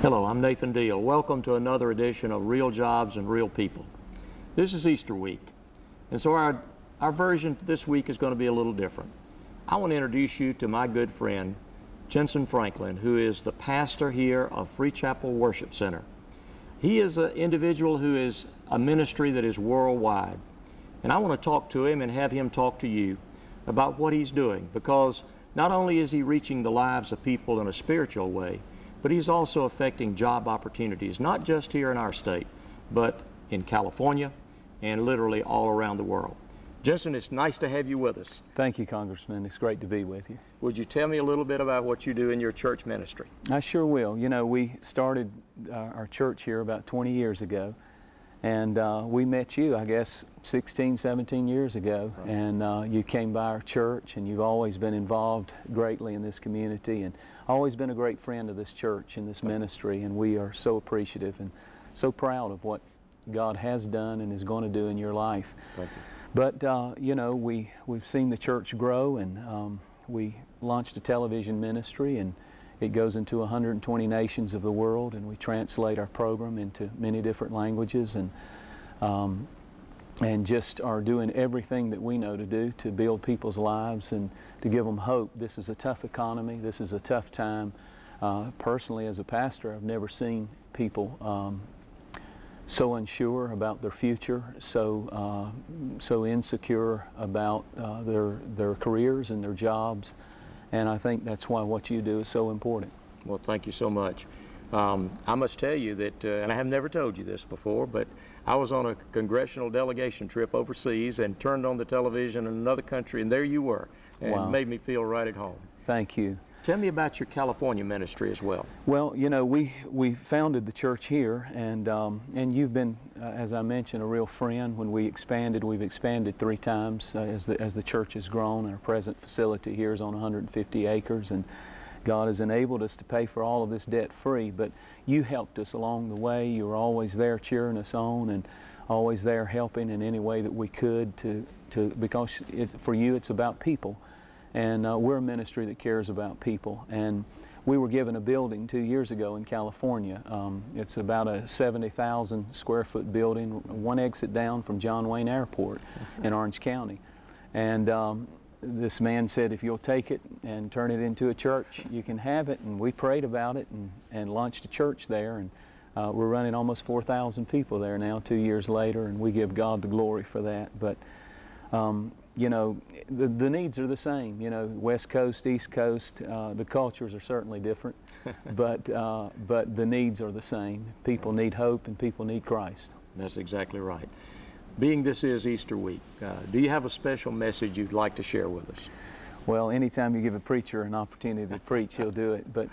Hello, I'm Nathan Deal. Welcome to another edition of Real Jobs and Real People. This is Easter week, and so our version this week is going to be a little different. I want to introduce you to my good friend, Jentezen Franklin, who is the pastor here of Free Chapel Worship Center. He is an individual who is a ministry that is worldwide, and I want to talk to him and have him talk to you about what he's doing, because not only is he reaching the lives of people in a spiritual way, but he's also affecting job opportunities, not just here in our state, but in California and literally all around the world. Jentezen, it's nice to have you with us. Thank you, Congressman. It's great to be with you. Would you tell me a little bit about what you do in your church ministry? I sure will. You know, we started our church here about 20 years ago, and we met you, I guess, 16, 17 years ago, right. And you came by our church, and you've always been involved greatly in this community, and always been a great friend of this church and this ministry, and we are so appreciative and so proud of what God has done and is going to do in your life. Thank you. But, you know, we've seen the church grow, and we launched a television ministry, and it goes into 120 nations of the world, and we translate our program into many different languages, and just are doing everything that we know to do to build people's lives and to give them hope. This is a tough economy. This is a tough time. Personally, as a pastor, I've never seen people so unsure about their future, so insecure about their careers and their jobs, and I think that's why what you do is so important. Well, thank you so much. I must tell you that, and I have never told you this before, but I was on a congressional delegation trip overseas and turned on the television in another country, and there you were, and wow. It made me feel right at home. Thank you. Tell me about your California ministry as well. Well, you know, we founded the church here, and you've been, as I mentioned, a real friend. When we expanded, we've expanded 3 times as the church has grown. Our present facility here is on 150 acres, and God has enabled us to pay for all of this debt-free, but you helped us along the way. You were always there cheering us on and always there helping in any way that we could because for you it's about people. And we're a ministry that cares about people. And we were given a building 2 years ago in California. It's about a 70,000 square foot building, one exit down from John Wayne Airport in Orange County. And this man said, if you'll take it and turn it into a church, you can have it. And we prayed about it and launched a church there. And we're running almost 4,000 people there now 2 years later, and we give God the glory for that. But you know, the needs are the same. You know, West Coast, East Coast, the cultures are certainly different, but the needs are the same. People need hope, and people need Christ. That's exactly right. Being this is Easter week, do you have a special message you'd like to share with us? Well, anytime you give a preacher an opportunity to preach, he'll do it. But,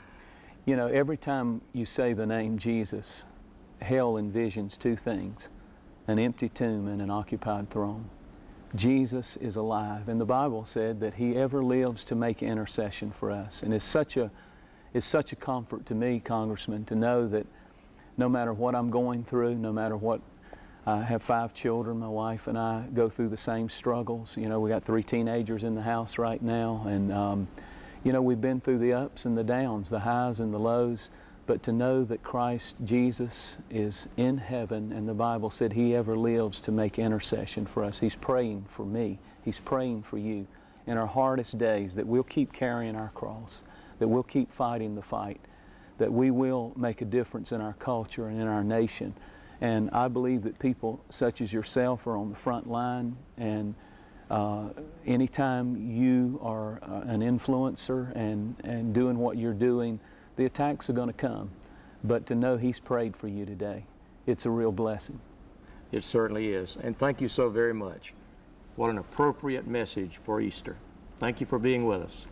you know, every time you say the name Jesus, hell envisions 2 things, an empty tomb and an occupied throne. Jesus is alive, and the Bible said that He ever lives to make intercession for us. And it's such a comfort to me, Congressman, to know that no matter what I'm going through, no matter what, I have 5 children, my wife and I go through the same struggles. You know, we got 3 teenagers in the house right now, and you know, we've been through the ups and the downs, the highs and the lows. But to know that Christ Jesus is in heaven, and the Bible said He ever lives to make intercession for us. He's praying for me. He's praying for you in our hardest days, that we'll keep carrying our cross, that we'll keep fighting the fight, that we will make a difference in our culture and in our nation. And I believe that people such as yourself are on the front line, and anytime you are an influencer and doing what you're doing, the attacks are going to come, but to know He's prayed for you today, it's a real blessing. It certainly is, and thank you so very much. What an appropriate message for Easter. Thank you for being with us.